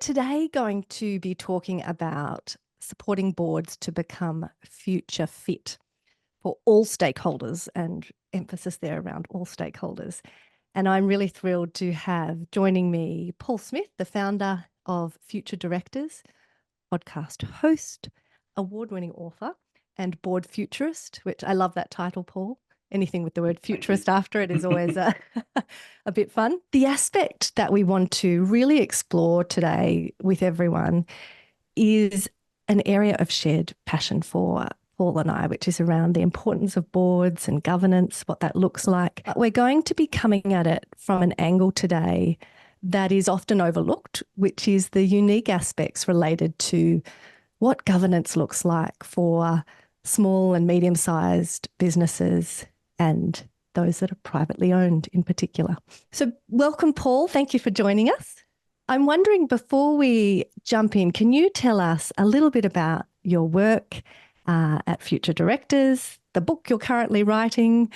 today going to be talking about supporting boards to become future fit for all stakeholders, and emphasis there around all stakeholders. And I'm really thrilled to have joining me Paul Smith, the founder of Future Directors, podcast host, award-winning author, and board futurist, which I love that title, Paul. Anything with the word futurist after it is always a bit fun. The aspect that we want to really explore today with everyone is an area of shared passion for Paul and I, which is around the importance of boards and governance, what that looks like. We're going to be coming at it from an angle today that is often overlooked, which is the unique aspects related to what governance looks like for small and medium-sized businesses and those that are privately owned in particular. So welcome, Paul. Thank you for joining us. I'm wondering, before we jump in, can you tell us a little bit about your work at Future Directors, the book you're currently writing,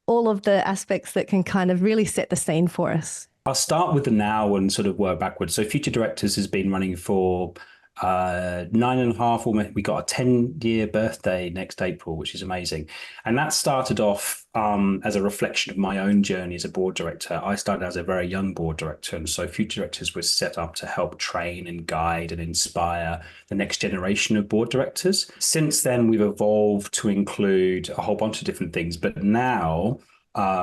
all of the aspects that can kind of really set the scene for us? I'll start with the now and sort of work backwards. So Future Directors has been running for 9.5, we got a 10-year birthday next April, which is amazing. And that started off as a reflection of my own journey as a board director. I started as a very young board director, and so Future Directors was set up to help train and guide and inspire the next generation of board directors. Since then, we've evolved to include a whole bunch of different things, but now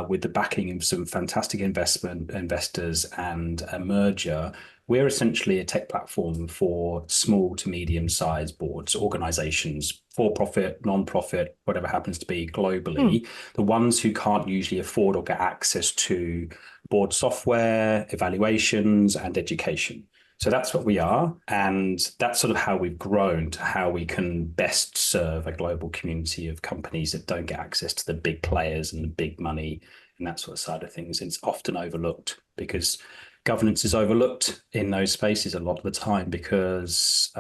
with the backing of some fantastic investors and a merger, we're essentially a tech platform for small to medium-sized boards, organizations, for-profit, non-profit, whatever happens to be globally, the ones who can't usually afford or get access to board software, evaluations, and education. So that's what we are, and that's sort of how we've grown to how we can best serve a global community of companies that don't get access to the big players and the big money and that sort of side of things. It's often overlooked because governance is overlooked in those spaces a lot of the time because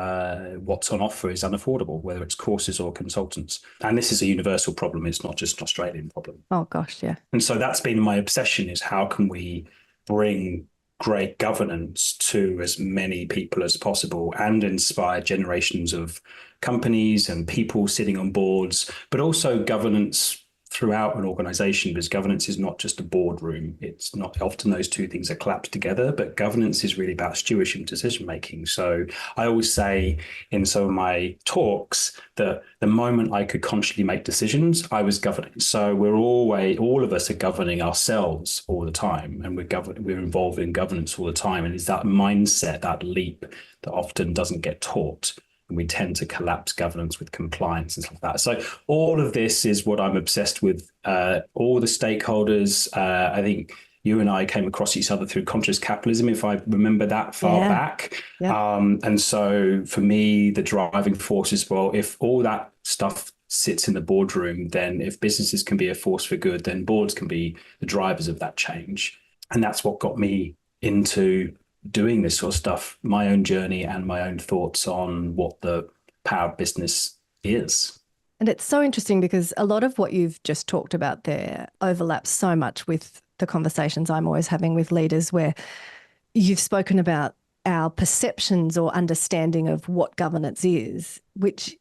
what's on offer is unaffordable, whether it's courses or consultants. And this is a universal problem. It's not just an Australian problem. Oh, gosh, yeah. And so that's been my obsession, is how can we bring great governance to as many people as possible and inspire generations of companies and people sitting on boards, but also governance throughout an organization, because governance is not just a boardroom. It's not often those two things are collapsed together, but governance is really about stewardship and decision making. So I always say in some of my talks that the moment I could consciously make decisions, I was governing. So all of us are governing ourselves all the time, and we're involved in governance all the time. And it's that mindset, that leap, that often doesn't get taught. And we tend to collapse governance with compliance and stuff like that. So all of this is what I'm obsessed with. All the stakeholders, I think you and I came across each other through conscious capitalism, if I remember that far back. Yeah. And so for me, the driving force is, well, if all that stuff sits in the boardroom, then if businesses can be a force for good, then boards can be the drivers of that change. And that's what got me into doing this sort of stuff, my own journey and my own thoughts on what the power of business is. And it's so interesting because a lot of what you've just talked about there overlaps so much with the conversations I'm always having with leaders, where you've spoken about our perceptions or understanding of what governance is, which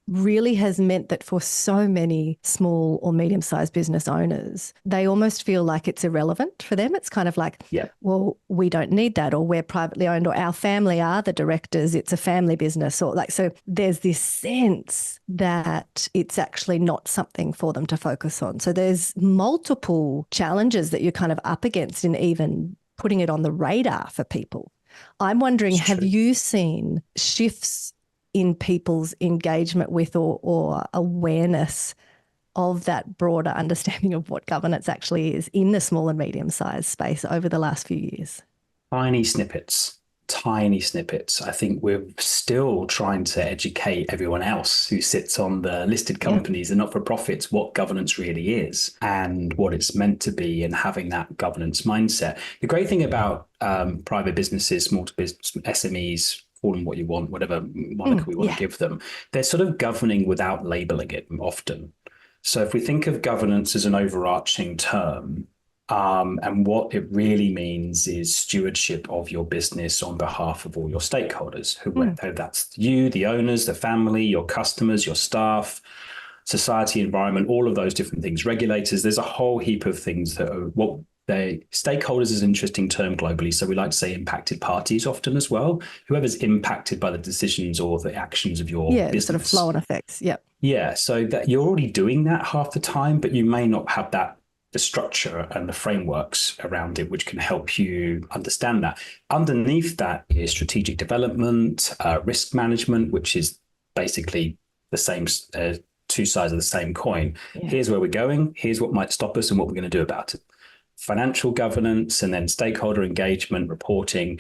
really has meant that for so many small or medium-sized business owners, they almost feel like it's irrelevant for them. It's kind of like, well, we don't need that, or we're privately owned, or our family are the directors, it's a family business, or like, so there's this sense that it's actually not something for them to focus on. So there's multiple challenges that you're kind of up against in even putting it on the radar for people. I'm wondering, have you seen shifts in people's engagement with or awareness of that broader understanding of what governance actually is in the small and medium-sized space over the last few years? Tiny snippets. I think we're still trying to educate everyone else who sits on the listed companies and not-for-profits what governance really is and what it's meant to be, and having that governance mindset. The great thing about private businesses, small to business, SMEs, call them what you want, whatever moniker we want to give them, they're sort of governing without labeling it often. So if we think of governance as an overarching term, And what it really means is stewardship of your business on behalf of all your stakeholders, whether that's you, the owners, the family, your customers, your staff, society, environment, all of those different things, regulators. There's a whole heap of things that are what stakeholders is an interesting term globally. So we like to say impacted parties often as well. Whoever's impacted by the decisions or the actions of your business. Sort of flow on effects. Yep. Yeah. So that you're already doing that half the time, but you may not have the structure and the frameworks around it, which can help you understand that. Underneath that is strategic development, risk management, which is basically the same, two sides of the same coin. Yeah. Here's where we're going. Here's what might stop us and what we're going to do about it. Financial governance, and then stakeholder engagement, reporting.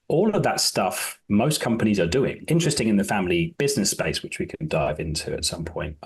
All of that stuff most companies are doing. Interesting in the family business space, which we can dive into at some point.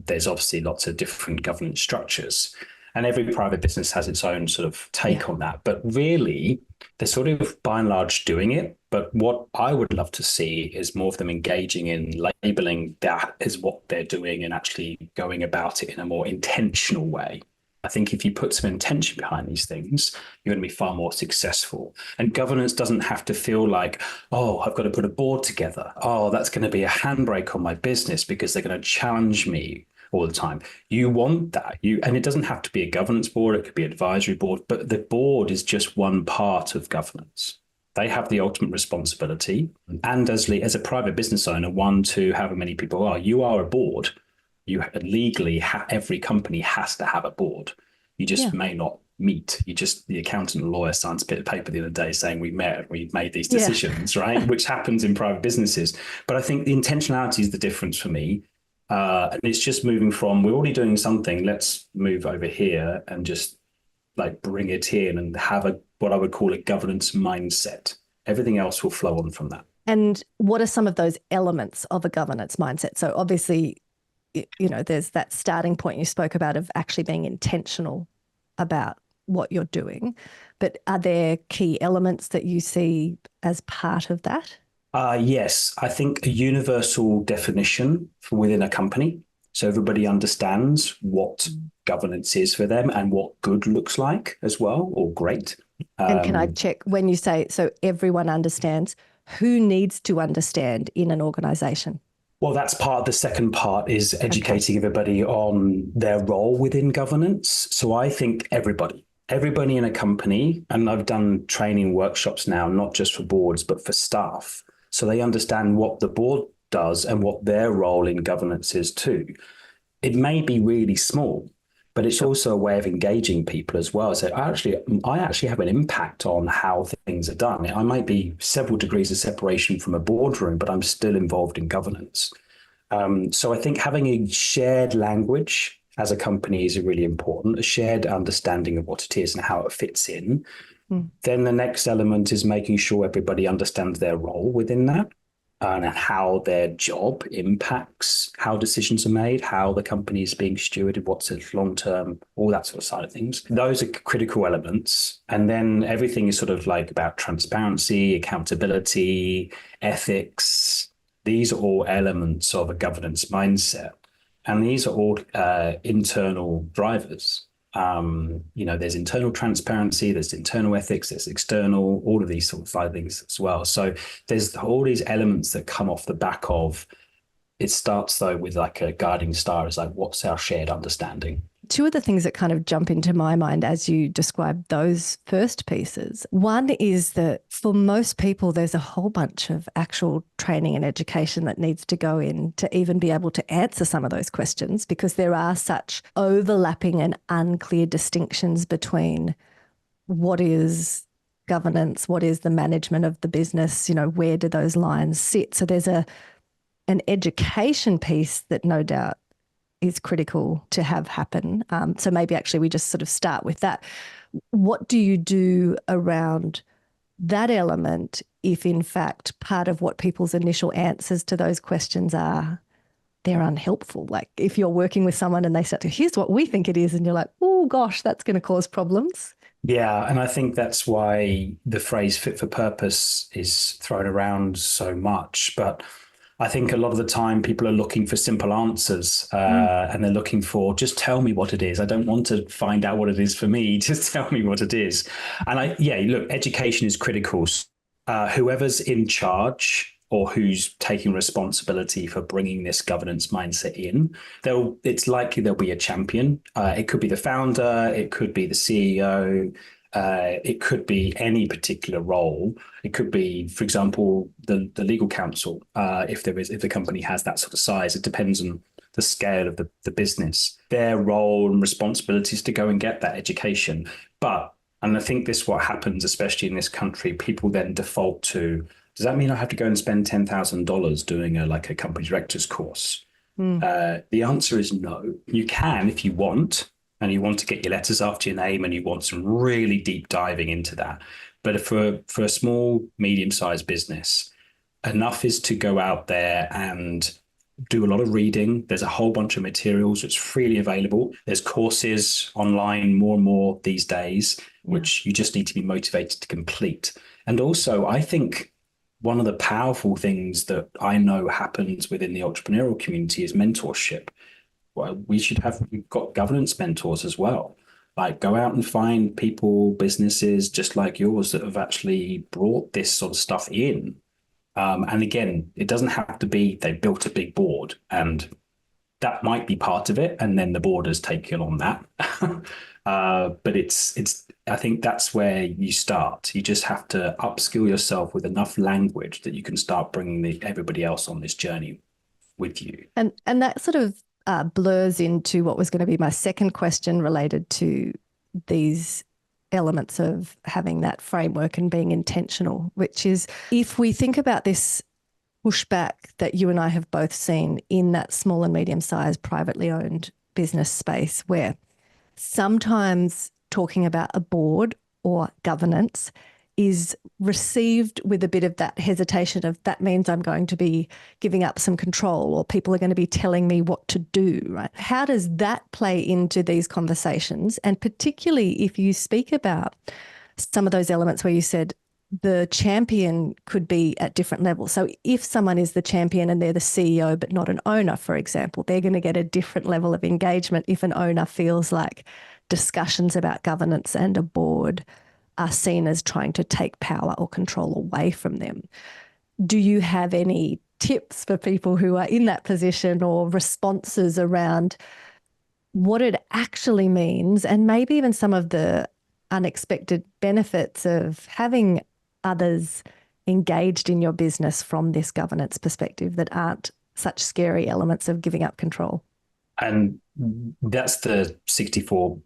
There's obviously lots of different governance structures. And every private business has its own sort of take on that. But really, they're sort of by and large doing it. But what I would love to see is more of them engaging in labeling that as what they're doing and actually going about it in a more intentional way. I think if you put some intention behind these things, you're going to be far more successful. And governance doesn't have to feel like, oh, I've got to put a board together. Oh, that's going to be a handbrake on my business because they're going to challenge me all the time. You want that. And it doesn't have to be a governance board. It could be an advisory board, but the board is just one part of governance. They have the ultimate responsibility. And as a private business owner, one to however many people are, you are a board. You legally, every company has to have a board. You just may not meet. The accountant and lawyer signs a bit of paper the other day saying we met and we made these decisions, right? Which happens in private businesses. But I think the intentionality is the difference for me. And it's just moving from, we're already doing something, let's move over here and just like bring it in and have what I would call a governance mindset. Everything else will flow on from that. And what are some of those elements of a governance mindset? So obviously, there's that starting point you spoke about of actually being intentional about what you're doing. But are there key elements that you see as part of that? Yes, I think a universal definition within a company. So everybody understands what governance is for them and what good looks like as well, or great. And can I check when you say, so everyone understands, who needs to understand in an organization? Well, that's the second part is educating everybody on their role within governance. So I think everybody in a company, and I've done training workshops now, not just for boards, but for staff. So they understand what the board does and what their role in governance is too. It may be really small, but it's also a way of engaging people as well. So I actually have an impact on how things are done. I might be several degrees of separation from a boardroom, but I'm still involved in governance. So I think having a shared language as a company is really important, a shared understanding of what it is and how it fits in. Then the next element is making sure everybody understands their role within that and how their job impacts how decisions are made, how the company is being stewarded, what's its long-term, all that sort of side of things. Those are critical elements. And then everything is sort of like about transparency, accountability, ethics. These are all elements of a governance mindset. And these are all internal drivers. There's internal transparency, there's internal ethics, there's external, all of these sort of side things as well. So there's all these elements that come off the back of, it starts though with like a guiding star is like, what's our shared understanding? Two of the things that kind of jump into my mind as you describe those first pieces. One is that for most people, there's a whole bunch of actual training and education that needs to go in to even be able to answer some of those questions, because there are such overlapping and unclear distinctions between what is governance, what is the management of the business, where do those lines sit? So there's an education piece that no doubt is critical to have happen. So maybe actually we just sort of start with that. What do you do around that element if in fact part of what people's initial answers to those questions are, they're unhelpful? Like if you're working with someone and they start to, here's what we think it is, and you're like, oh gosh, that's going to cause problems. Yeah, and I think that's why the phrase fit for purpose is thrown around so much. But I think a lot of the time people are looking for simple answers, Mm. and they're looking for just tell me what it is. I don't want to find out what it is for me. Just tell me what it is. And yeah, look, education is critical. Whoever's in charge or who's taking responsibility for bringing this governance mindset in, it's likely there'll be a champion. It could be the founder, it could be the CEO, it could be any particular role. It could be, for example, the legal counsel. If the company has that sort of size, it depends on the scale of the business. Their role and responsibility is to go and get that education. And I think this what happens, especially in this country, people then default to, does that mean I have to go and spend $10,000 doing a company director's course? Mm. The answer is no. You can if you want, and you want to get your letters after your name and you want some really deep diving into that. But for a small, medium-sized business, enough is to go out there and do a lot of reading. There's a whole bunch of materials that's freely available. There's courses online more and more these days, which you just need to be motivated to complete. And also, I think one of the powerful things that I know happens within the entrepreneurial community is mentorship. Well, we've got governance mentors as well. Like, go out and find people, businesses just like yours that have actually brought this sort of stuff in. And again, it doesn't have to be they built a big board, and that might be part of it, and then the board has taken on that. But I think that's where you start. You just have to upskill yourself with enough language that you can start bringing everybody else on this journey with you. And that sort of blurs into what was going to be my second question related to these elements of having that framework and being intentional, which is, if we think about this pushback that you and I have both seen in that small and medium-sized privately owned business space, where sometimes talking about a board or governance is received with a bit of that hesitation of, that means I'm going to be giving up some control, or people are going to be telling me what to do, right? How does that play into these conversations? And particularly if you speak about some of those elements where you said the champion could be at different levels. So if someone is the champion and they're the CEO but not an owner, for example, they're going to get a different level of engagement if an owner feels like discussions about governance and a board are seen as trying to take power or control away from them. Do you have any tips for people who are in that position, or responses around what it actually means, and maybe even some of the unexpected benefits of having others engaged in your business from this governance perspective that aren't such scary elements of giving up control? And that's the 64,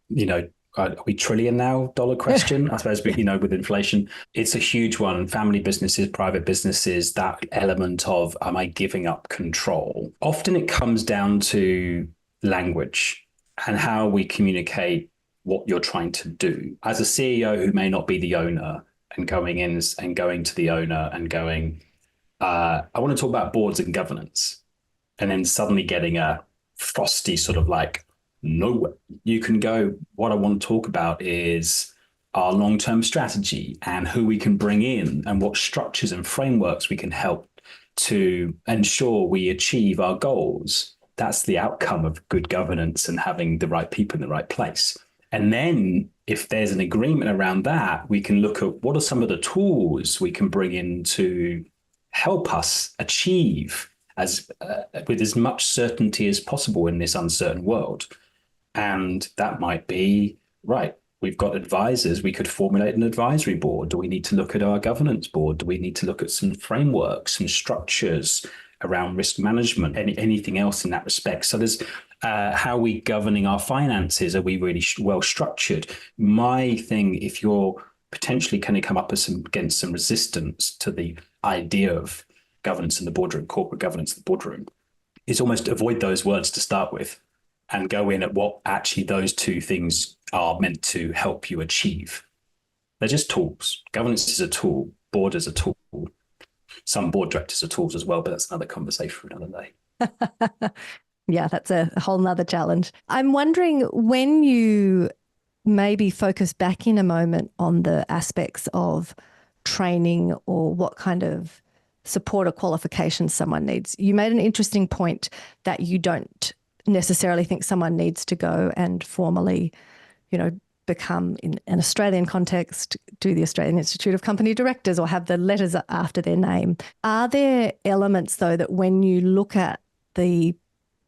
are we trillion now dollar question? I suppose, with inflation, it's a huge one. Family businesses, private businesses, that element of, am I giving up control? Often it comes down to language and how we communicate what you're trying to do. As a CEO who may not be the owner, and going in and going to the owner and going, I want to talk about boards and governance, and then suddenly getting a frosty sort of like, no, you can go, what I want to talk about is our long-term strategy and who we can bring in and what structures and frameworks we can help to ensure we achieve our goals. That's the outcome of good governance and having the right people in the right place. And then if there's an agreement around that, we can look at what are some of the tools we can bring in to help us achieve with as much certainty as possible in this uncertain world. And that might be, right, we've got advisors. We could formulate an advisory board. Do we need to look at our governance board? Do we need to look at some frameworks, some structures around risk management, anything else in that respect? So there's how are we governing our finances? Are we really well structured? My thing, if you're potentially going to come up against some resistance to the idea of governance in the boardroom, corporate governance in the boardroom, is almost avoid those words to start with and go in at what actually those two things are meant to help you achieve. They're just tools. Governance is a tool. Board is a tool. Some board directors are tools as well, but that's another conversation for another day. Yeah, that's a whole nother challenge. I'm wondering, when you maybe focus back in a moment on the aspects of training or what kind of support or qualifications someone needs. You made an interesting point that you don't necessarily think someone needs to go and formally, become, in an Australian context, do the Australian Institute of Company Directors or have the letters after their name. Are there elements, though, that when you look at the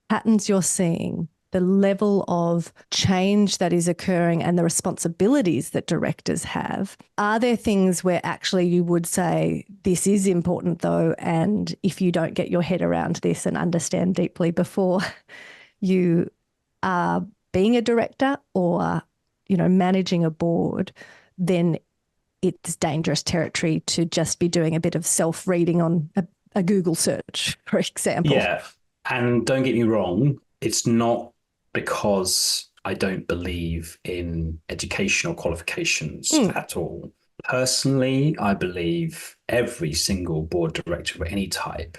patterns you're seeing, the level of change that is occurring and the responsibilities that directors have, are there things where actually you would say, this is important though, and if you don't get your head around this and understand deeply before you are being a director or, managing a board, then it's dangerous territory to just be doing a bit of self-reading on a Google search, for example? Yeah. And don't get me wrong, it's not because I don't believe in educational qualifications at all. Personally, I believe every single board director of any type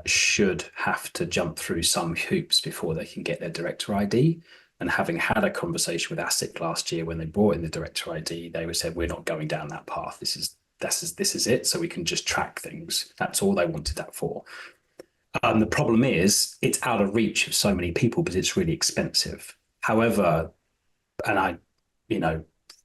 should have to jump through some hoops before they can get their director ID. And having had a conversation with ASIC last year when they brought in the director ID, they said, we're not going down that path. This is it. So we can just track things. That's all they wanted that for. The problem is it's out of reach of so many people because it's really expensive. However, and I,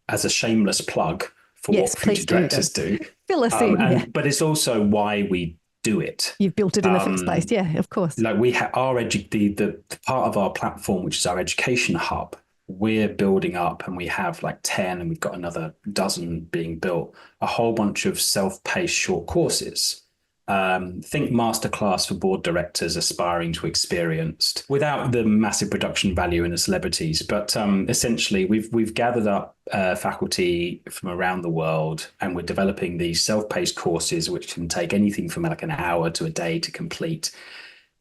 as a shameless plug for what future directors do, fill us in. But it's also why we do it. You've built it in the first place. Yeah, of course. Like we have the part of our platform, which is our education hub, we're building up, and we have like 10, and we've got another dozen being built, a whole bunch of self-paced short courses. Think masterclass for board directors aspiring to experienced, without the massive production value in the celebrities. But essentially, we've gathered up faculty from around the world, and we're developing these self-paced courses, which can take anything from like an hour to a day to complete.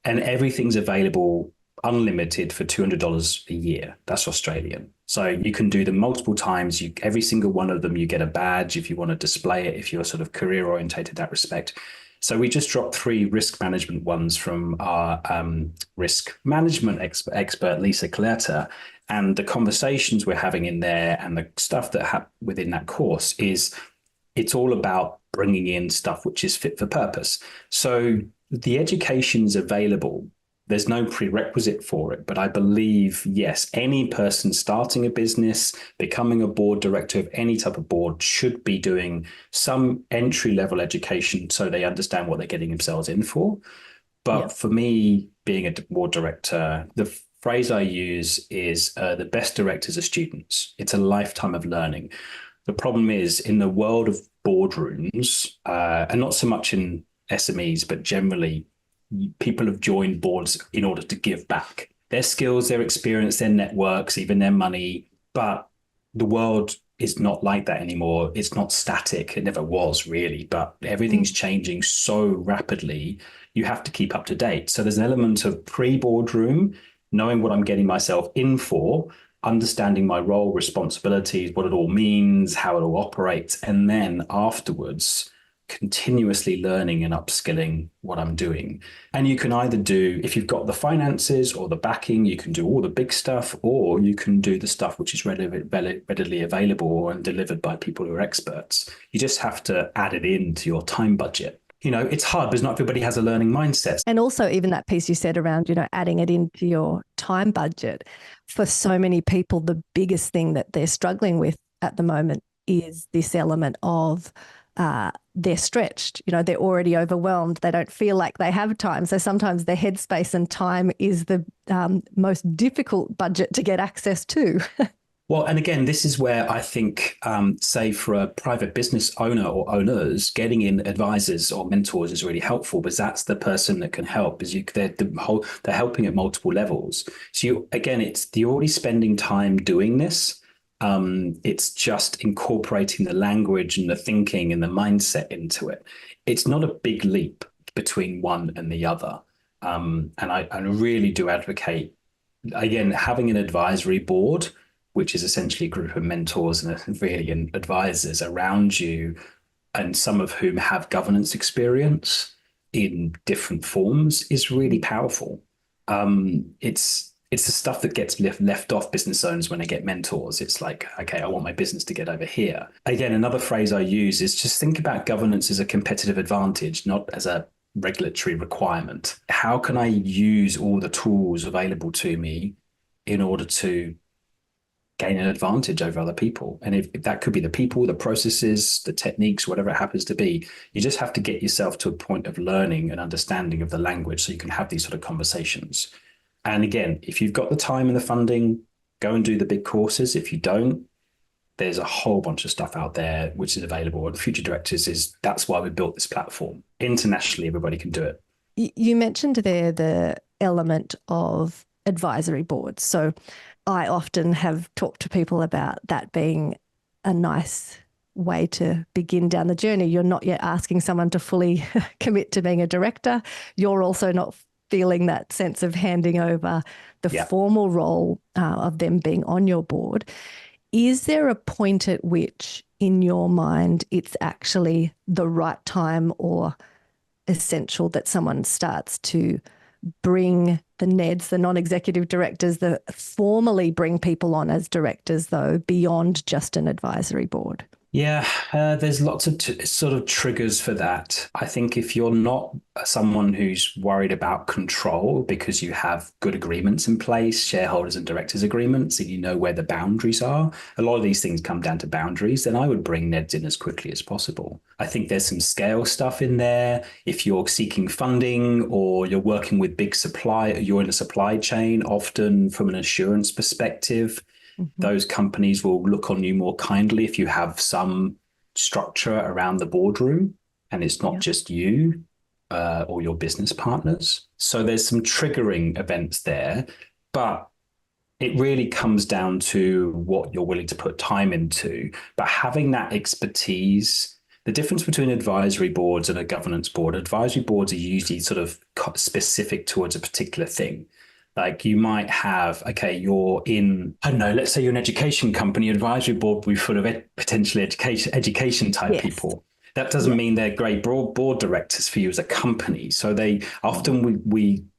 And everything's available unlimited for $200 a year. That's Australian. So you can do them multiple times. Every single one of them, you get a badge if you want to display it, if you're sort of career orientated in that respect. So we just dropped 3 risk management ones from our risk management expert, Lisa Coletta. And the conversations we're having in there and the stuff that within that course it's all about bringing in stuff which is fit for purpose. So the education's available. There's no prerequisite for it, but I believe, yes, any person starting a business, becoming a board director of any type of board should be doing some entry-level education so they understand what they're getting themselves in for. But for me, being a board director, the phrase I use is the best directors are students. It's a lifetime of learning. The problem is in the world of boardrooms, and not so much in SMEs, but generally, people have joined boards in order to give back their skills, their experience, their networks, even their money. But the world is not like that anymore. It's not static. It never was really, but everything's changing so rapidly. You have to keep up to date. So there's an element of pre-boardroom, knowing what I'm getting myself in for, understanding my role, responsibilities, what it all means, how it all operates. And then afterwards, continuously learning and upskilling what I'm doing. And you can either do, if you've got the finances or the backing, you can do all the big stuff, or you can do the stuff which is readily available and delivered by people who are experts. You just have to add it into your time budget. It's hard because not everybody has a learning mindset. And also even that piece you said around, adding it into your time budget. For so many people, the biggest thing that they're struggling with at the moment is this element of they're stretched, they're already overwhelmed. They don't feel like they have time. So sometimes their headspace and time is the most difficult budget to get access to. Well, and again, this is where I think, say for a private business owner or owners, getting in advisors or mentors is really helpful because that's the person that can help. They're helping at multiple levels. So you're already spending time doing this. It's just incorporating the language and the thinking and the mindset into it. It's not a big leap between one and the other. And I really do advocate, again, having an advisory board, which is essentially a group of mentors and really advisors around you, and some of whom have governance experience in different forms, is really powerful. It's it's the stuff that gets left off business owners when they get mentors. It's like, okay, I want my business to get over here. Again, another phrase I use is just think about governance as a competitive advantage, not as a regulatory requirement. How can I use all the tools available to me in order to gain an advantage over other people? And if that could be the people, the processes, the techniques, whatever it happens to be, you just have to get yourself to a point of learning and understanding of the language so you can have these sort of conversations. And again, if you've got the time and the funding, go and do the big courses. If you don't, there's a whole bunch of stuff out there which is available. And Future Directors that's why we built this platform. Internationally, everybody can do it. You mentioned there the element of advisory boards. So I often have talked to people about that being a nice way to begin down the journey. You're not yet asking someone to fully commit to being a director. You're also not feeling that sense of handing over the formal role of them being on your board. Is there a point at which, in your mind, it's actually the right time or essential that someone starts to bring the NEDs, the non-executive directors, formally bring people on as directors, though, beyond just an advisory board? Yeah, there's lots of sort of triggers for that. I think if you're not someone who's worried about control because you have good agreements in place, shareholders and directors agreements, and you know where the boundaries are, a lot of these things come down to boundaries, then I would bring NEDs in as quickly as possible. I think there's some scale stuff in there. If you're seeking funding or you're working with big you're in a supply chain, often from an assurance perspective, those companies will look on you more kindly if you have some structure around the boardroom and it's not just you or your business partners. So there's some triggering events there, but it really comes down to what you're willing to put time into. But having that expertise, the difference between advisory boards and a governance board, advisory boards are usually sort of specific towards a particular thing. Like you might have, okay, you're in, I don't know, let's say you're an education company, advisory board will be full of potentially education type people. That doesn't mean they're great board directors for you as a company. So they often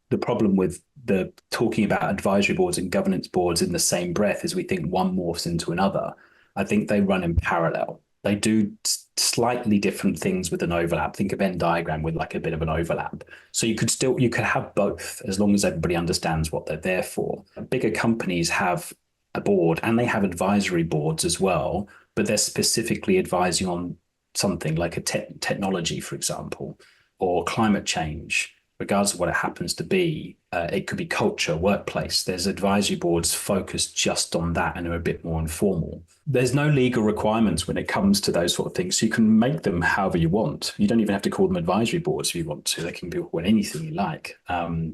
the problem with the talking about advisory boards and governance boards in the same breath is we think one morphs into another. I think they run in parallel. They do slightly different things with an overlap. Think of Venn diagram with like a bit of an overlap. So you could have both as long as everybody understands what they're there for. Bigger companies have a board and they have advisory boards as well, but they're specifically advising on something like a technology, for example, or climate change, regardless of what it happens to be. It could be culture, workplace. There's advisory boards focused just on that and are a bit more informal. There's no legal requirements when it comes to those sort of things. So you can make them however you want. You don't even have to call them advisory boards if you want to. They can be anything you like.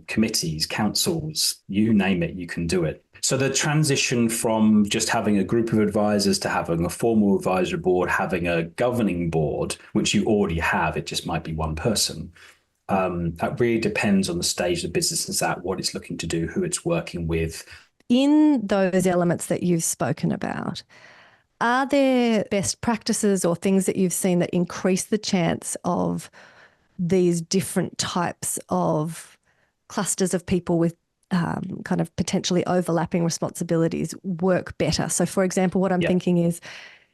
Committees, councils, you name it, you can do it. So the transition from just having a group of advisors to having a formal advisory board, having a governing board, which you already have, it just might be one person. That really depends on the stage the business is at, what it's looking to do, who it's working with. In those elements that you've spoken about, are there best practices or things that you've seen that increase the chance of these different types of clusters of people with kind of potentially overlapping responsibilities work better? So, for example, what I'm thinking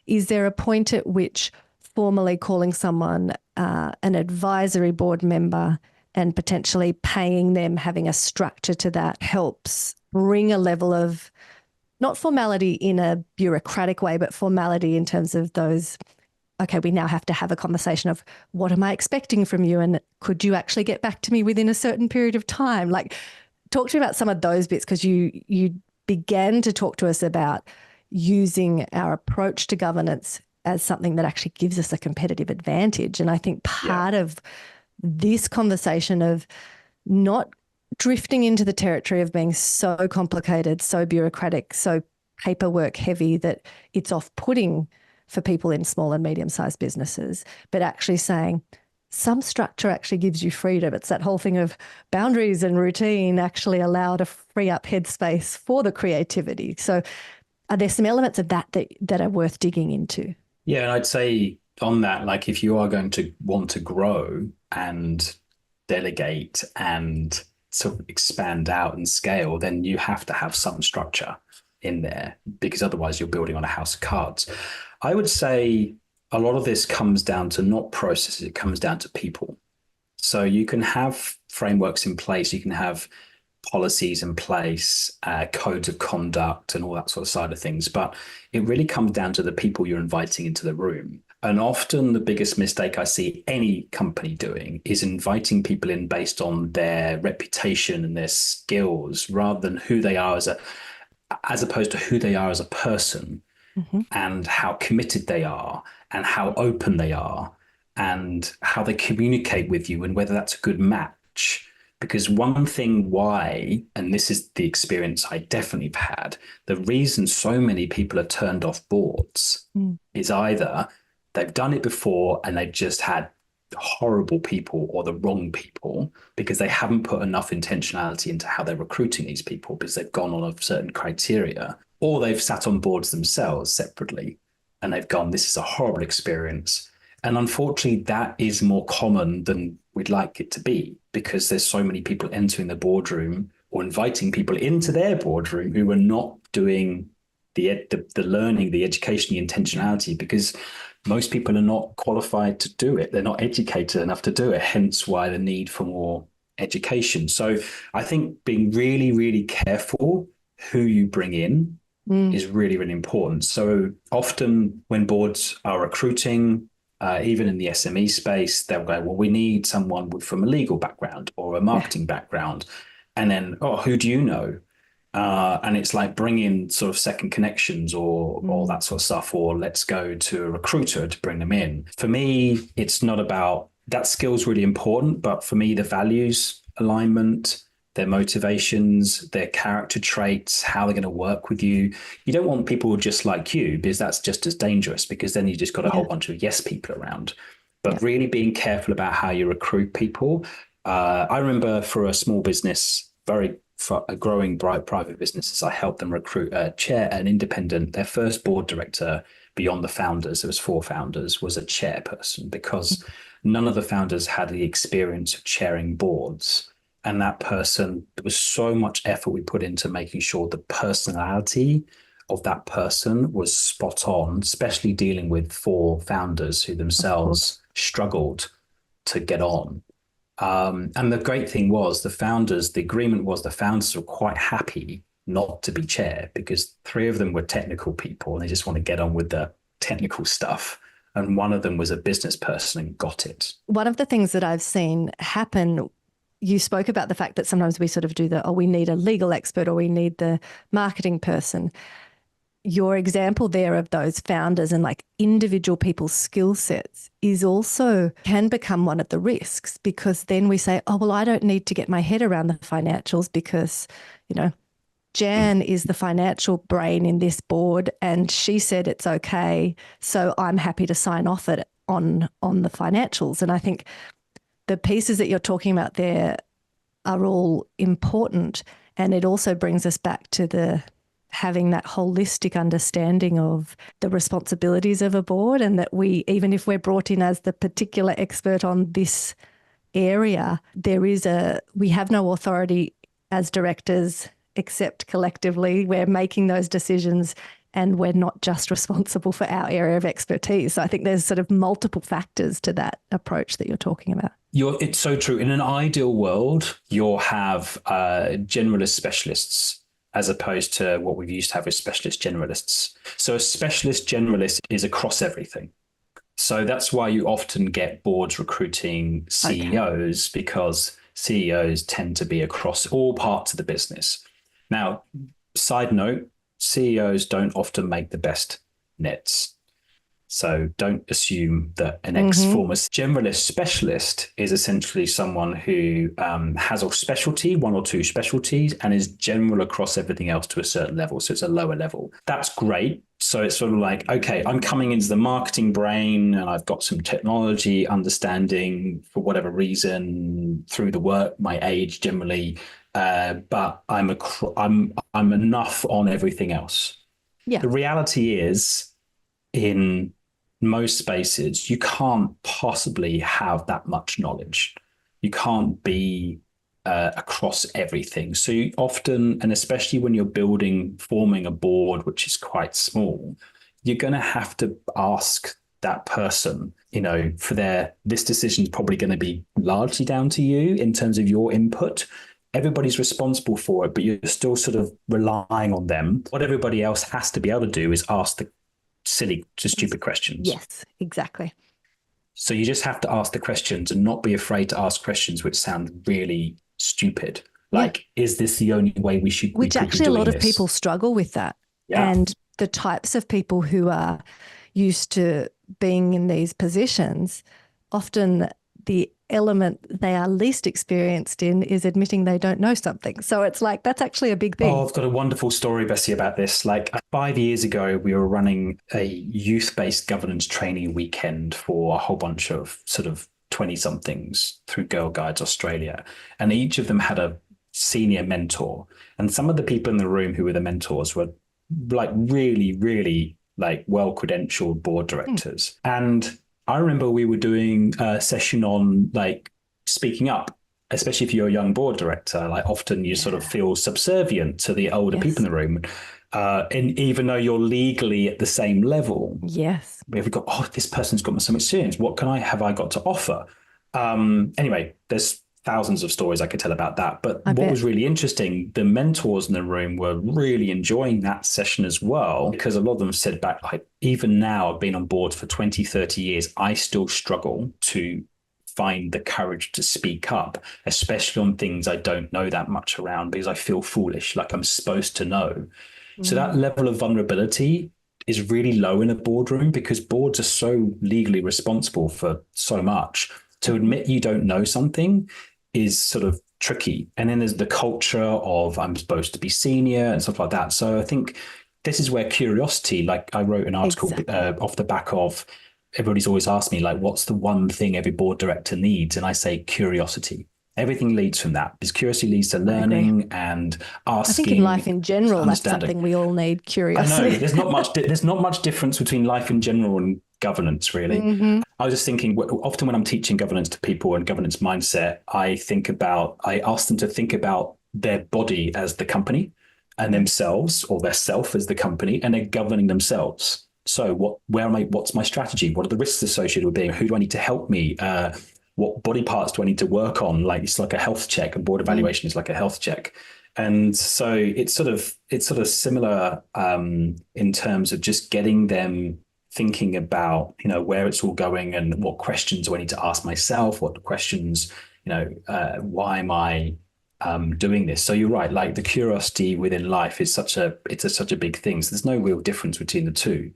is there a point at which formally calling someone an advisory board member and potentially paying them, having a structure to that, helps bring a level of not formality in a bureaucratic way, but formality in terms of those, okay, we now have to have a conversation of what am I expecting from you and could you actually get back to me within a certain period of time? Like, talk to me about some of those bits, because you began to talk to us about using our approach to governance as something that actually gives us a competitive advantage. And I think part of this conversation of not drifting into the territory of being so complicated, so bureaucratic, so paperwork heavy that it's off-putting for people in small and medium-sized businesses, but actually saying some structure actually gives you freedom. It's that whole thing of boundaries and routine actually allow to free up headspace for the creativity. So are there some elements of that are worth digging into? Yeah, and I'd say on that, like if you are going to want to grow and delegate and sort of expand out and scale, then you have to have some structure in there, because otherwise you're building on a house of cards. I would say a lot of this comes down to not processes, it comes down to people. So you can have frameworks in place, you can have policies in place, codes of conduct, and all that sort of side of things. But it really comes down to the people you're inviting into the room. And often the biggest mistake I see any company doing is inviting people in based on their reputation and their skills rather than who they are as opposed to who they are as a person, and how committed they are and how open they are and how they communicate with you and whether that's a good match. Because one thing why, and this is the experience I definitely have had, the reason so many people are turned off boards is either they've done it before and they've just had horrible people or the wrong people because they haven't put enough intentionality into how they're recruiting these people because they've gone on a certain criteria, or they've sat on boards themselves separately and they've gone, this is a horrible experience. And unfortunately, that is more common than we'd like it to be, because there's so many people entering the boardroom or inviting people into their boardroom who are not doing the learning, the education, the intentionality, because most people are not qualified to do it. They're not educated enough to do it, hence why the need for more education. So I think being really, really careful who you bring in is really, really important. So often when boards are recruiting, even in the SME space, they'll go, well, we need someone from a legal background or a marketing background. And then, oh, who do you know? And it's like bring in sort of second connections or all that sort of stuff, or let's go to a recruiter to bring them in. For me, it's not about that. Skill's really important, but for me, the values alignment, their motivations, their character traits, how they're going to work with you. You don't want people just like you, because that's just as dangerous, because then you just got a whole bunch of yes people around. But really being careful about how you recruit people. I remember for a small business, for a growing bright private businesses, I helped them recruit an independent. Their first board director beyond the founders, there was 4 founders, was a chairperson, because none of the founders had the experience of chairing boards. And that person, there was so much effort we put into making sure the personality of that person was spot on, especially dealing with 4 founders who themselves struggled to get on. And the great thing was the agreement was the founders were quite happy not to be chair, because 3 of them were technical people and they just want to get on with the technical stuff. And one of them was a business person and got it. One of the things that I've seen happen, you spoke about the fact that sometimes we sort of do we need a legal expert or we need the marketing person. Your example there of those founders and like individual people's skill sets can become one of the risks, because then we say, oh, well, I don't need to get my head around the financials because, Jan is the financial brain in this board and she said it's okay, so I'm happy to sign off on the financials. And I think the pieces that you're talking about there are all important, and it also brings us back to having that holistic understanding of the responsibilities of a board, and that even if we're brought in as the particular expert on this area, we have no authority as directors except collectively. We're making those decisions and we're not just responsible for our area of expertise. So I think there's sort of multiple factors to that approach that you're talking about. It's so true. In an ideal world, you'll have generalist specialists, as opposed to what we've used to have as specialist generalists. So a specialist generalist is across everything. So that's why you often get boards recruiting CEOs, because CEOs tend to be across all parts of the business. Now, side note, CEOs don't often make the best nets. So don't assume that an ex-former generalist specialist is essentially someone who has a specialty, 1 or 2 specialties, and is general across everything else to a certain level. So it's a lower level. That's great. So it's sort of like, okay, I'm coming into the marketing brain and I've got some technology understanding for whatever reason through the work, my age generally, but I'm enough on everything else. Yeah. The reality is, in most spaces, you can't possibly have that much knowledge. You can't be across everything. So you often, and especially when you're forming a board, which is quite small, you're going to have to ask that person, for this decision is probably going to be largely down to you in terms of your input. Everybody's responsible for it, but you're still sort of relying on them. What everybody else has to be able to do is ask the silly to stupid questions. Yes, exactly. So you just have to ask the questions and not be afraid to ask questions which sound really stupid. Like, is this the only way we should? Which actually a lot of people struggle with that. Yeah. And the types of people who are used to being in these positions, often the element they are least experienced in is admitting they don't know something. So it's like, that's actually a big thing. Oh, I've got a wonderful story, Bessie, about this. Like 5 years ago, we were running a youth-based governance training weekend for a whole bunch of sort of 20-somethings through Girl Guides Australia. And each of them had a senior mentor. And some of the people in the room who were the mentors were like really, really like well-credentialed board directors. And I remember we were doing a session on like speaking up, especially if you're a young board director. Like often you sort of feel subservient to the older people in the room. And even though you're legally at the same level. Yes. We've got, this person's got some experience. What have I got to offer? Anyway, there's thousands of stories I could tell about that. But what was really interesting, the mentors in the room were really enjoying that session as well, because a lot of them said back, like, even now I've been on board for 20, 30 years, I still struggle to find the courage to speak up, especially on things I don't know that much around, because I feel foolish, like I'm supposed to know. So that level of vulnerability is really low in a boardroom, because boards are so legally responsible for so much. To admit you don't know something is sort of tricky. And then there's the culture of I'm supposed to be senior and stuff like that. So I think this is where curiosity, like I wrote an article off the back of, everybody's always asked me, like, what's the one thing every board director needs? And I say curiosity. Everything leads from that, because curiosity leads to learning and asking. I think in life in general, that's something we all need, curiosity. I know there's not much difference between life in general and governance, really. I was just thinking, often when I'm teaching governance to people and governance mindset, I ask them to think about their body as the company and themselves, or their self as the company, and they're governing themselves. So what's my strategy? What are the risks associated with being? Who do I need to help me? What body parts do I need to work on? Like, it's like a health check. A board evaluation is like a health check. And so it's sort of similar in terms of just getting them thinking about, where it's all going and what questions do I need to ask myself? What questions, why am I doing this? So you're right. Like the curiosity within life is such a big thing. So there's no real difference between the two.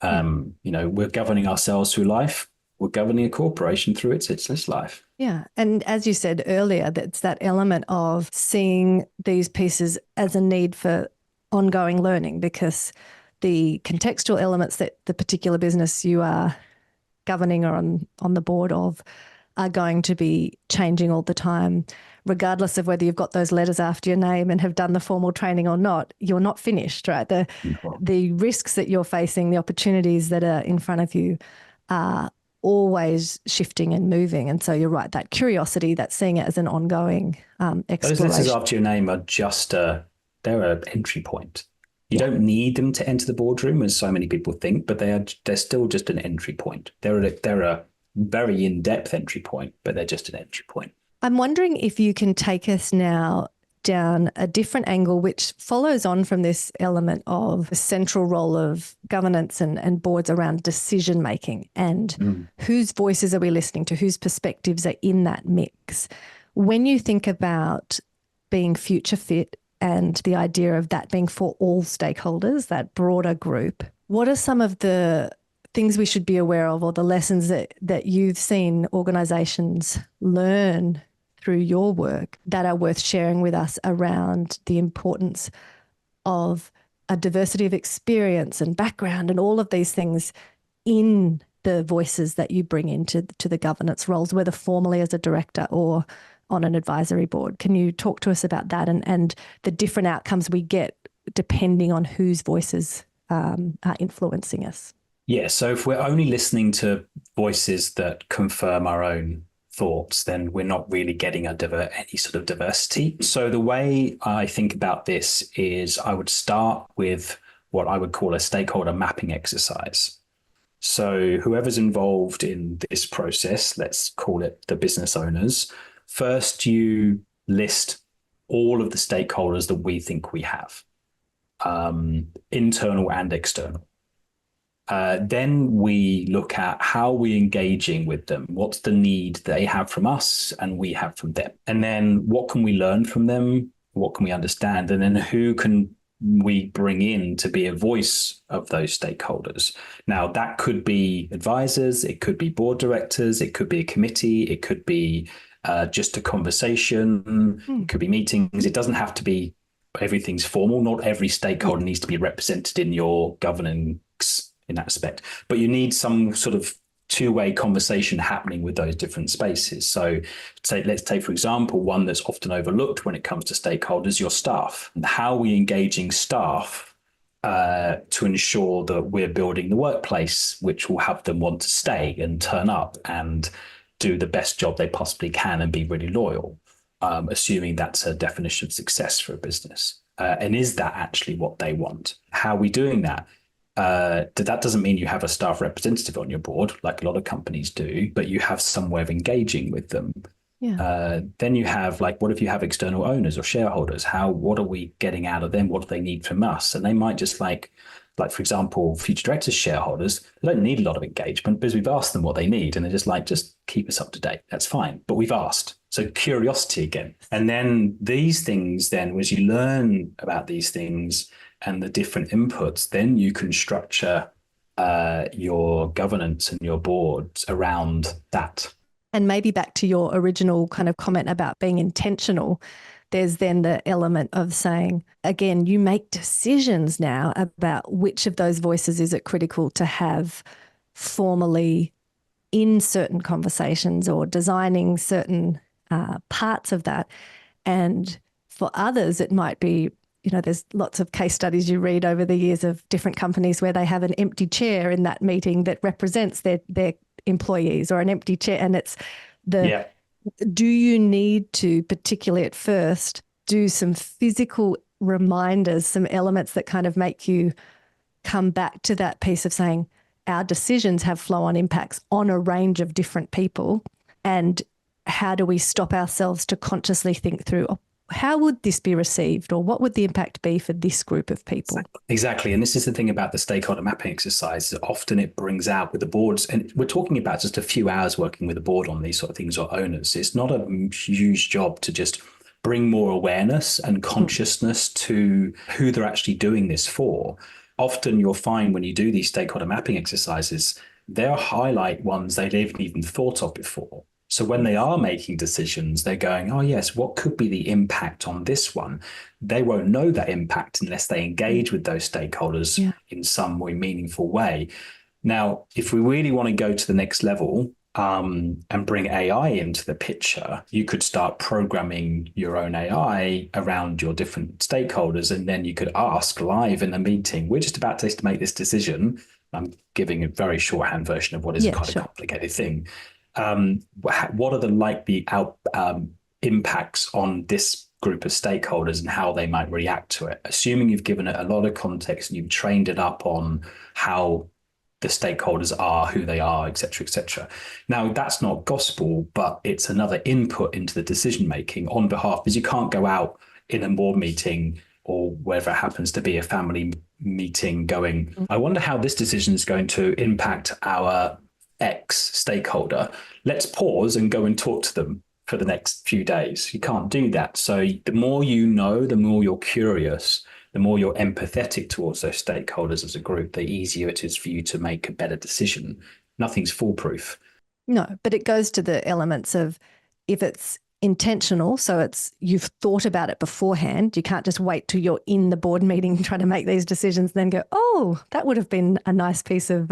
We're governing ourselves through life. We're governing a corporation through its life. Yeah. And as you said earlier, that's that element of seeing these pieces as a need for ongoing learning, because the contextual elements that the particular business you are governing or on the board of are going to be changing all the time, regardless of whether you've got those letters after your name and have done the formal training or not. You're not finished, right? The risks that you're facing, the opportunities that are in front of you are always shifting and moving. And so you're right, that curiosity, that seeing it as an ongoing exploration. Those letters after your name are just they're an entry point. You don't need them to enter the boardroom, as so many people think, but they're still just an entry point. They're a very in-depth entry point, but they're just an entry point. I'm wondering if you can take us now down a different angle, which follows on from this element of the central role of governance and boards around decision making, and whose voices are we listening to, whose perspectives are in that mix. When you think about being future fit and the idea of that being for all stakeholders, that broader group, what are some of the things we should be aware of, or the lessons that you've seen organisations learn through your work that are worth sharing with us around the importance of a diversity of experience and background and all of these things in the voices that you bring into the governance roles, whether formally as a director or on an advisory board? Can you talk to us about that and the different outcomes we get depending on whose voices are influencing us? Yeah, so if we're only listening to voices that confirm our own thoughts, then we're not really getting any sort of diversity. So the way I think about this is I would start with what I would call a stakeholder mapping exercise. So whoever's involved in this process, let's call it the business owners, first you list all of the stakeholders that we think we have, internal and external. Then we look at how we're engaging with them. What's the need they have from us and we have from them? And then what can we learn from them? What can we understand? And then who can we bring in to be a voice of those stakeholders? Now, that could be advisors, it could be board directors, it could be a committee, it could be just a conversation, it could be meetings. It doesn't have to be everything's formal. Not every stakeholder needs to be represented in your governance in that aspect, but you need some sort of two-way conversation happening with those different spaces. So let's take, for example, one that's often overlooked when it comes to stakeholders, your staff. How are we engaging staff to ensure that we're building the workplace which will have them want to stay and turn up and do the best job they possibly can and be really loyal, assuming that's a definition of success for a business. And is that actually what they want? How are we doing that? That doesn't mean you have a staff representative on your board, like a lot of companies do, but you have some way of engaging with them. Yeah. Then you have, like, what if you have external owners or shareholders? What are we getting out of them? What do they need from us? And they might just like, for example, future directors, shareholders, they don't need a lot of engagement because we've asked them what they need. And they're just like, just keep us up to date. That's fine. But we've asked. So curiosity again. And then these things, then as you learn about these things and the different inputs, then you can structure your governance and your boards around that. And maybe back to your original kind of comment about being intentional, there's then the element of saying, again, you make decisions now about which of those voices is it critical to have formally in certain conversations or designing certain parts of that. And for others, it might be, there's lots of case studies you read over the years of different companies where they have an empty chair in that meeting that represents their employees, or an empty chair. And it's do you need to, particularly at first, do some physical reminders, some elements that kind of make you come back to that piece of saying our decisions have flow-on impacts on a range of different people, and how do we stop ourselves to consciously think through, how would this be received, or what would the impact be for this group of people? Exactly. And this is the thing about the stakeholder mapping exercise. Often it brings out with the boards, and we're talking about just a few hours working with the board on these sort of things, or owners. It's not a huge job to just bring more awareness and consciousness to who they're actually doing this for. Often you'll find when you do these stakeholder mapping exercises, they'll highlight ones they haven't even thought of before. So when they are making decisions, they're going, oh, yes, what could be the impact on this one? They won't know that impact unless they engage with those stakeholders in some more meaningful way. Now, if we really want to go to the next level and bring AI into the picture, you could start programming your own AI around your different stakeholders, and then you could ask live in the meeting, we're just about to make this decision. I'm giving a very shorthand version of what is quite a complicated thing. What are the likely impacts on this group of stakeholders and how they might react to it? Assuming you've given it a lot of context and you've trained it up on how the stakeholders are, who they are, et cetera, et cetera. Now, that's not gospel, but it's another input into the decision making on behalf, because you can't go out in a board meeting or wherever it happens to be, a family meeting, going, I wonder how this decision is going to impact our X stakeholder. Let's pause and go and talk to them for the next few days. You can't do that. So the more you know, the more you're curious, the more you're empathetic towards those stakeholders as a group, the easier it is for you to make a better decision. Nothing's foolproof. No, but it goes to the elements of, if it's intentional, so it's you've thought about it beforehand, you can't just wait till you're in the board meeting trying to make these decisions, then go, oh, that would have been a nice piece of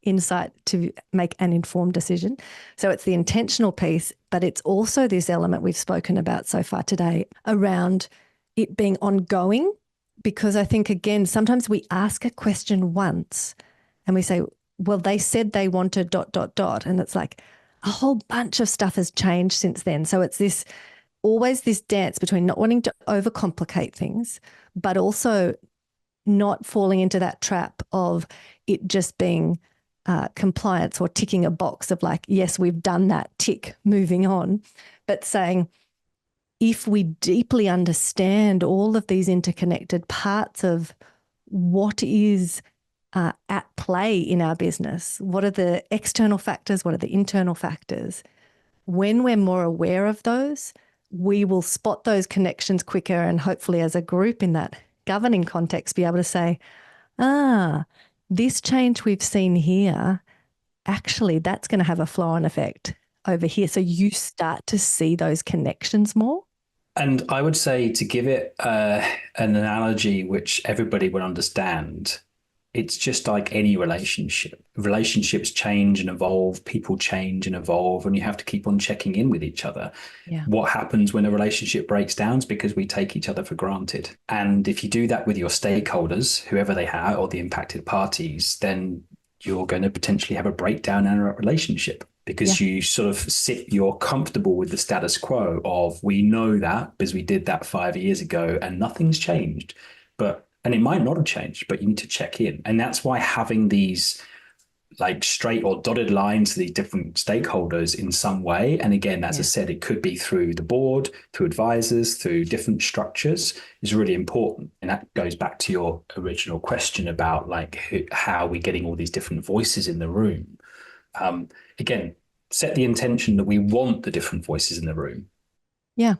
insight to make an informed decision. So it's the intentional piece, but it's also this element we've spoken about so far today around it being ongoing, because I think, again, sometimes we ask a question once and we say, well, they said they wanted ... And it's like, a whole bunch of stuff has changed since then. So it's this always this dance between not wanting to overcomplicate things, but also not falling into that trap of it just being compliance or ticking a box of like, yes, we've done that, tick, moving on. But saying, if we deeply understand all of these interconnected parts of what is at play in our business, what are the external factors, what are the internal factors, when we're more aware of those, we will spot those connections quicker and hopefully as a group in that governing context be able to say, this change we've seen here, actually that's going to have a flow-on effect over here. So you start to see those connections more. And I would say, to give it an analogy which everybody would understand, it's just like any relationship. Relationships change and evolve, people change and evolve, and you have to keep on checking in with each other. Yeah. What happens when a relationship breaks down is because we take each other for granted. And if you do that with your stakeholders, whoever they are, or the impacted parties, then you're going to potentially have a breakdown in a relationship, because you sort of you're comfortable with the status quo of, we know that because we did that 5 years ago and nothing's changed. And it might not have changed, but you need to check in. And that's why having these like straight or dotted lines to these different stakeholders in some way. And again, as I said, it could be through the board, through advisors, through different structures, is really important. And that goes back to your original question about like how are we getting all these different voices in the room. Again, set the intention that we want the different voices in the room. Yeah.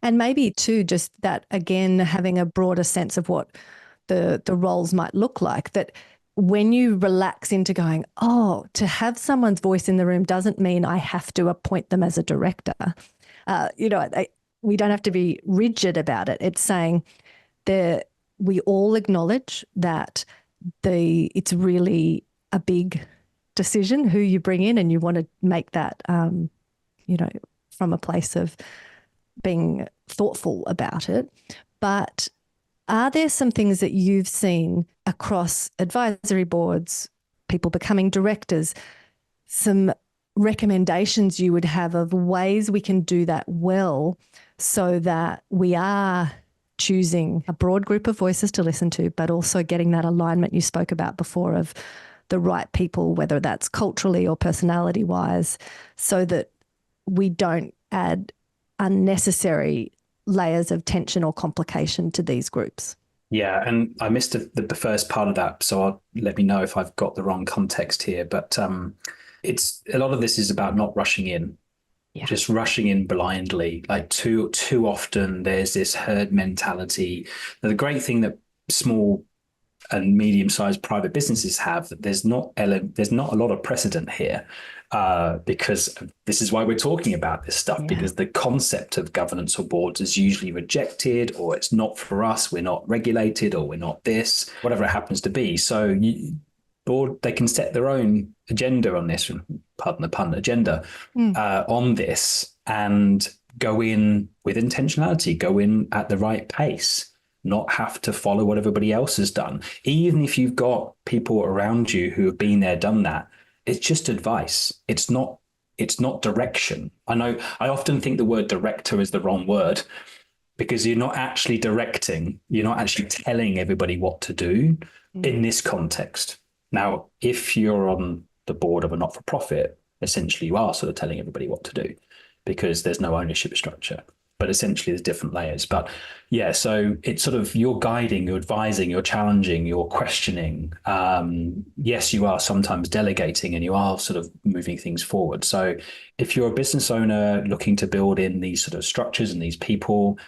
And maybe too, just that, again, having a broader sense of what the roles might look like, that when you relax into going, to have someone's voice in the room doesn't mean I have to appoint them as a director. We don't have to be rigid about it. It's saying we all acknowledge that it's really a big decision who you bring in, and you want to make that, from a place of being thoughtful about it. But are there some things that you've seen across advisory boards, people becoming directors, some recommendations you would have of ways we can do that well so that we are choosing a broad group of voices to listen to, but also getting that alignment you spoke about before of the right people, whether that's culturally or personality-wise, so that we don't add unnecessary layers of tension or complication to these groups? Yeah, and I missed the first part of that, so let me know if I've got the wrong context here. But it's a lot of this is about not rushing in, just rushing in blindly. Like too often, there's this herd mentality. Now, the great thing that small and medium-sized private businesses have, that there's not a lot of precedent here, because this is why we're talking about this stuff, because the concept of governance or boards is usually rejected, or it's not for us, we're not regulated, or we're not this, whatever it happens to be. So they can set their own agenda on this, pardon the pun, agenda on this, and go in with intentionality, go in at the right pace, not have to follow what everybody else has done. Even if you've got people around you who have been there, done that, it's just advice. It's not direction. I know I often think the word director is the wrong word, because you're not actually directing, you're not actually telling everybody what to do in this context. Now, if you're on the board of a not-for-profit, essentially you are sort of telling everybody what to do, because there's no ownership structure. But essentially there's different layers. But yeah, so it's sort of, you're guiding, you're advising, you're challenging, you're questioning. Yes, you are sometimes delegating, and you are sort of moving things forward. So if you're a business owner looking to build in these sort of structures and these people,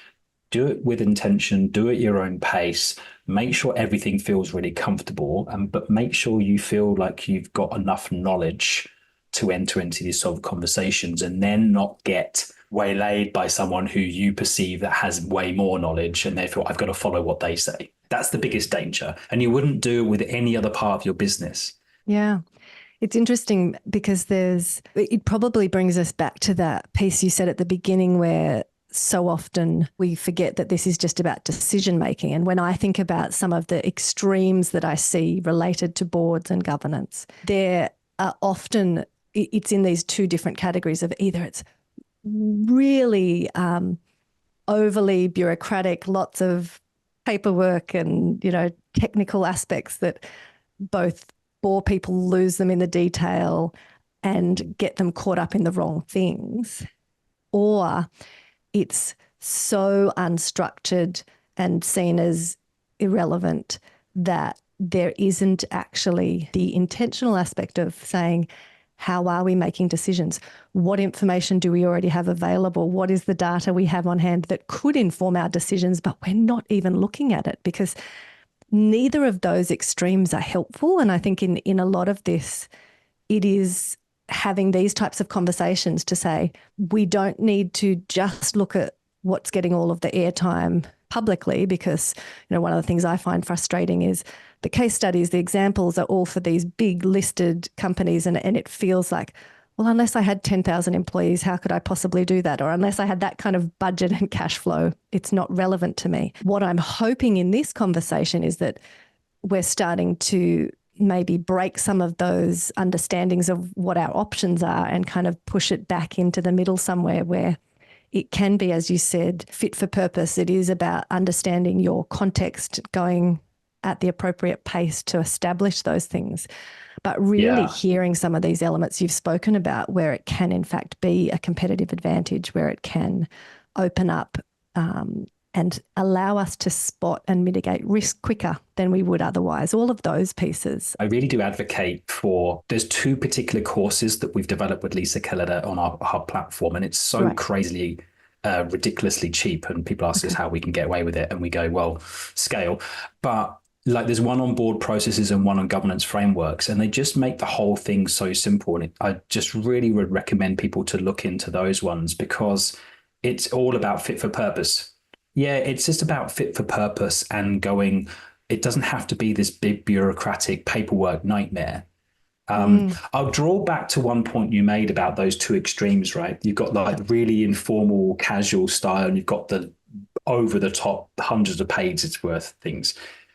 do it with intention, do it at your own pace, make sure everything feels really comfortable, but make sure you feel like you've got enough knowledge to enter into these sort of conversations, and then not get waylaid by someone who you perceive that has way more knowledge, and therefore I've got to follow what they say. That's the biggest danger. And you wouldn't do it with any other part of your business. Yeah. It's interesting because it probably brings us back to that piece you said at the beginning, where so often we forget that this is just about decision making. And when I think about some of the extremes that I see related to boards and governance, there are often it's in these two different categories of either it's really overly bureaucratic, lots of paperwork and, technical aspects that both bore people, lose them in the detail and get them caught up in the wrong things, or it's so unstructured and seen as irrelevant that there isn't actually the intentional aspect of saying, how are we making decisions? What information do we already have available? What is the data we have on hand that could inform our decisions, but we're not even looking at it, because neither of those extremes are helpful. And I think in a lot of this, it is having these types of conversations to say, we don't need to just look at what's getting all of the airtime publicly, because, one of the things I find frustrating is the case studies, the examples are all for these big listed companies, and it feels like, well, unless I had 10,000 employees, how could I possibly do that? Or unless I had that kind of budget and cash flow, it's not relevant to me. What I'm hoping in this conversation is that we're starting to maybe break some of those understandings of what our options are and kind of push it back into the middle somewhere where it can be, as you said, fit for purpose. It is about understanding your context, going at the appropriate pace to establish those things, but really hearing some of these elements you've spoken about where it can in fact be a competitive advantage, where it can open up and allow us to spot and mitigate risk quicker than we would otherwise. All of those pieces. I really do advocate for, there's two particular courses that we've developed with Lisa Kelleder on our platform, and it's so crazily, ridiculously cheap. And people ask us how we can get away with it. And we go, well, scale. But like there's one on board processes and one on governance frameworks, and they just make the whole thing so simple. And I just really would recommend people to look into those ones, because it's all about fit for purpose. Yeah, it's just about fit for purpose and going, it doesn't have to be this big bureaucratic paperwork nightmare. I'll draw back to one point you made about those two extremes, right? You've got like really informal, casual style, and you've got the over the top, hundreds of pages worth things.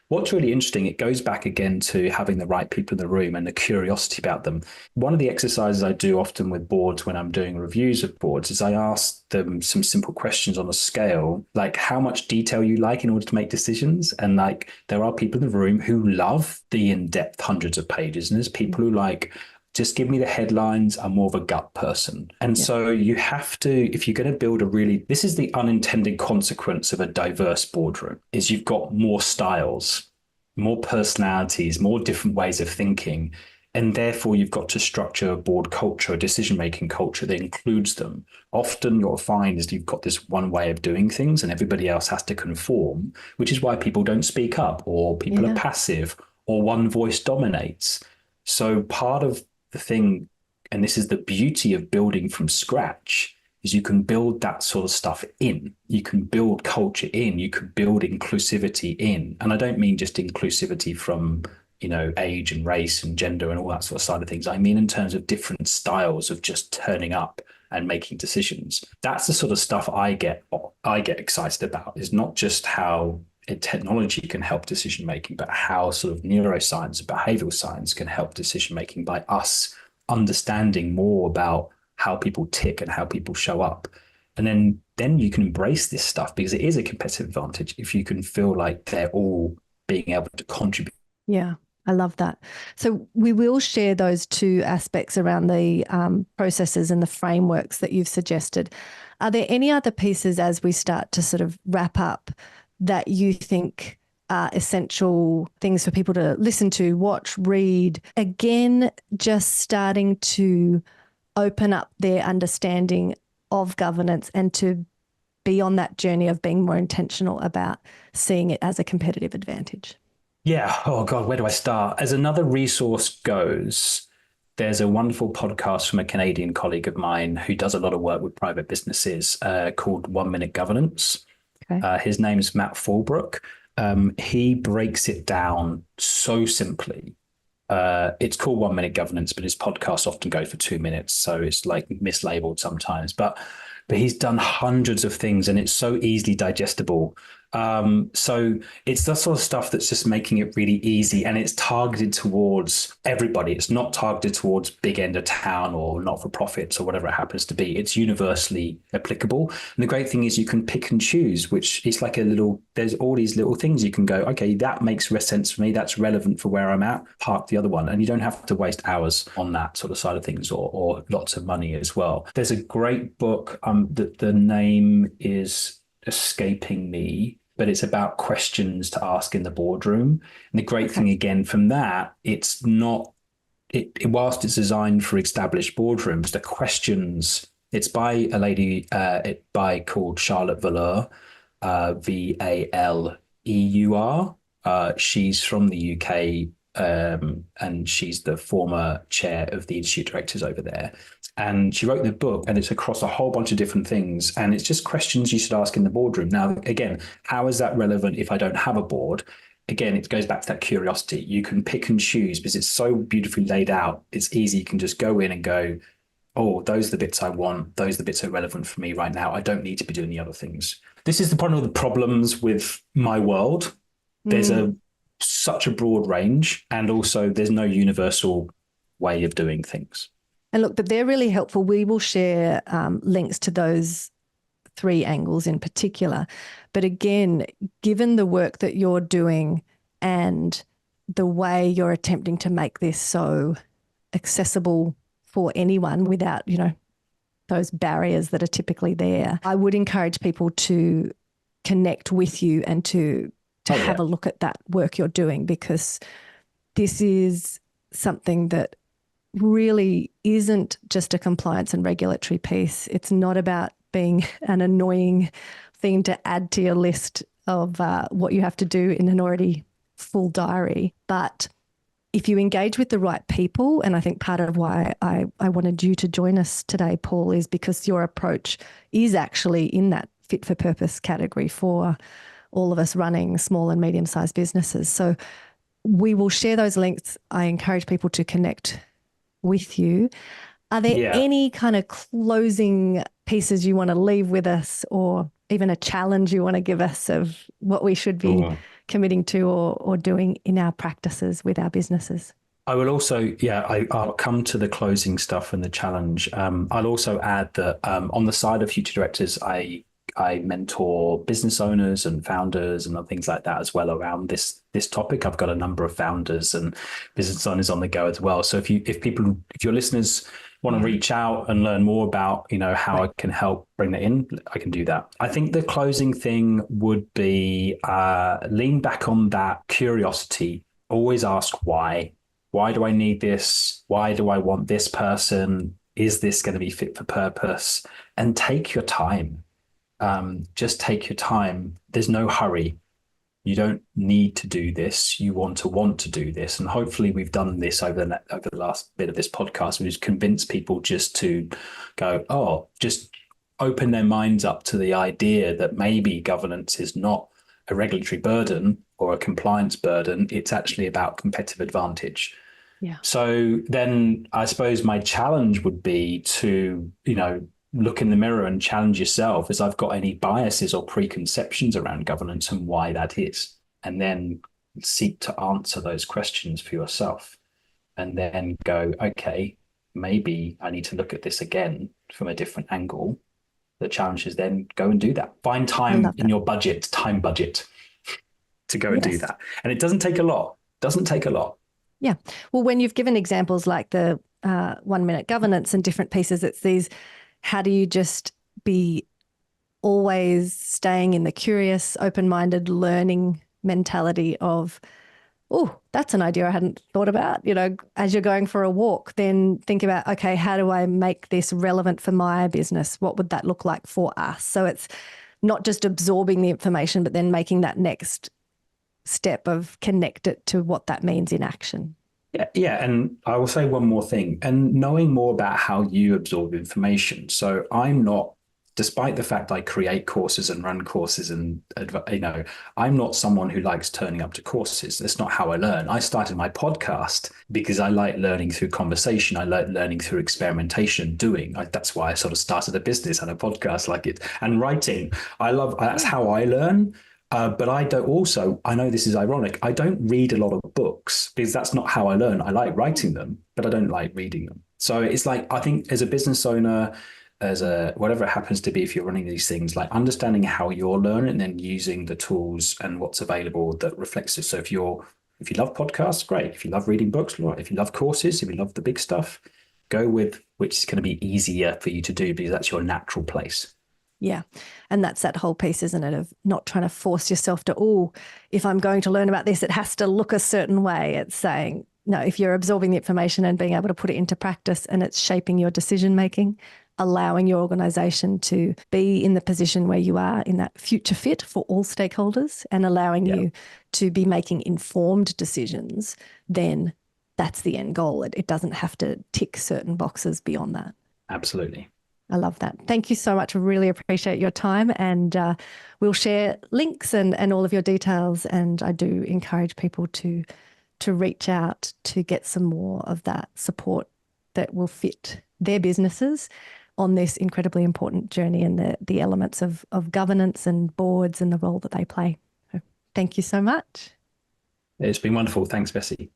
What's really interesting, it goes back again to having the right people in the room and the curiosity about them. One of the exercises I do often with boards when I'm doing reviews of boards is I ask them some simple questions on a scale, like how much detail you like in order to make decisions. And like there are people in the room who love the in-depth hundreds of pages, and there's people who like, just give me the headlines. I'm more of a gut person. And so you have to, if you're going to build this is the unintended consequence of a diverse boardroom, is you've got more styles, more personalities, more different ways of thinking. And therefore you've got to structure a board culture, a decision-making culture that includes them. Often you'll find is you've got this one way of doing things and everybody else has to conform, which is why people don't speak up, or people are passive, or one voice dominates. So part of the thing, and this is the beauty of building from scratch, is you can build that sort of stuff in. You can build culture in. You can build inclusivity in. And I don't mean just inclusivity from, age and race and gender and all that sort of side of things. I mean in terms of different styles of just turning up and making decisions. That's the sort of stuff I get excited about, is not just how technology can help decision making, but how sort of neuroscience and behavioral science can help decision making by us understanding more about how people tick and how people show up. And then you can embrace this stuff, because it is a competitive advantage if you can feel like they're all being able to contribute. Yeah, I love that. So we will share those two aspects around the processes and the frameworks that you've suggested. Are there any other pieces as we start to sort of wrap up that you think are essential things for people to listen to, watch, read? Again, just starting to open up their understanding of governance and to be on that journey of being more intentional about seeing it as a competitive advantage. Yeah. Oh God, where do I start? As another resource goes, there's a wonderful podcast from a Canadian colleague of mine who does a lot of work with private businesses called 1 Minute Governance. Okay. His name is Matt Fulbrook. He breaks it down so simply. It's called 1 Minute Governance, but his podcasts often go for 2 minutes. So it's like mislabeled sometimes. But he's done hundreds of things, and it's so easily digestible. So it's that sort of stuff that's just making it really easy, and it's targeted towards everybody. It's not targeted towards big end of town or not for profits or whatever it happens to be. It's universally applicable. And the great thing is you can pick and choose, which is like there's all these little things you can go, okay, that makes sense for me. That's relevant for where I'm at. Park the other one. And you don't have to waste hours on that sort of side of things, or lots of money as well. There's a great book that the name is escaping me, but it's about questions to ask in the boardroom. And the great thing again from that, it's not whilst it's designed for established boardrooms, the questions, it's by a lady called Charlotte Valeur, Valeur. She's from the UK, and she's the former chair of the Institute Directors over there. And she wrote the book, and it's across a whole bunch of different things. And it's just questions you should ask in the boardroom. Now, again, how is that relevant if I don't have a board? Again, it goes back to that curiosity. You can pick and choose because it's so beautifully laid out. It's easy. You can just go in and go, oh, those are the bits I want. Those are the bits that are relevant for me right now. I don't need to be doing the other things. This is one of the problems with my world. There's such a broad range, and also there's no universal way of doing things. And look, but they're really helpful. We will share links to those 3 angles in particular. But again, given the work that you're doing and the way you're attempting to make this so accessible for anyone without, those barriers that are typically there, I would encourage people to connect with you and to have a look at that work you're doing, because this is something that really isn't just a compliance and regulatory piece. It's not about being an annoying thing to add to your list of what you have to do in an already full diary. But if you engage with the right people, and I think part of why I wanted you to join us today, Paul, is because your approach is actually in that fit for purpose category for all of us running small and medium-sized businesses. So we will share those links. I encourage people to connect with you. Are there any kind of closing pieces you want to leave with us, or even a challenge you want to give us of what we should be committing to or doing in our practices with our businesses? I will also, I'll come to the closing stuff and the challenge. I'll also add that on the side of Future Directors, I mentor business owners and founders and things like that as well around this topic. I've got a number of founders and business owners on the go as well. So if your listeners want to reach out and learn more about, how I can help bring that in, I can do that. I think the closing thing would be lean back on that curiosity. Always ask why. Why do I need this? Why do I want this person? Is this going to be fit for purpose? And take your time. Just take your time. There's no hurry. You don't need to do this. You want to do this. And hopefully we've done this over the last bit of this podcast. We've convinced people just to go, just open their minds up to the idea that maybe governance is not a regulatory burden or a compliance burden. It's actually about competitive advantage. Yeah. So then I suppose my challenge would be to, look in the mirror and challenge yourself. Is I've got any biases or preconceptions around governance and why that is, and then seek to answer those questions for yourself, and then go, okay, maybe I need to look at this again from a different angle. The challenge is then go and do that. Find time in your time budget to go and do that. And it doesn't take a lot. Yeah. Well, when you've given examples like the 1 minute governance and different pieces, it's these, how do you just be always staying in the curious, open-minded learning mentality of, oh, that's an idea I hadn't thought about. As you're going for a walk, then think about, okay, how do I make this relevant for my business? What would that look like for us? So it's not just absorbing the information, but then making that next step of connect it to what that means in action. Yeah. And I will say one more thing, and knowing more about how you absorb information. So I'm not, despite the fact I create courses and run courses and, I'm not someone who likes turning up to courses. That's not how I learn. I started my podcast because I like learning through conversation. I like learning through experimentation, doing. That's why I sort of started a business and a podcast like it, and writing. That's how I learn. But I don't also, I know this is ironic, I don't read a lot of books because that's not how I learn. I like writing them, but I don't like reading them. So it's like, I think as a business owner, as a whatever it happens to be, if you're running these things, like understanding how you're learning and then using the tools and what's available that reflects it. So if you love podcasts, great. If you love reading books, right. If you love courses, if you love the big stuff, go with which is going to be easier for you to do because that's your natural place. Yeah. And that's that whole piece, isn't it, of not trying to force yourself to, oh, if I'm going to learn about this, it has to look a certain way. It's saying, no, if you're absorbing the information and being able to put it into practice and it's shaping your decision making, allowing your organization to be in the position where you are in that future fit for all stakeholders and allowing you to be making informed decisions, then that's the end goal. It doesn't have to tick certain boxes beyond that. Absolutely. I love that. Thank you so much. I really appreciate your time, and we'll share links and all of your details. And I do encourage people to reach out to get some more of that support that will fit their businesses on this incredibly important journey and the elements of governance and boards and the role that they play. So thank you so much. It's been wonderful. Thanks, Bessie.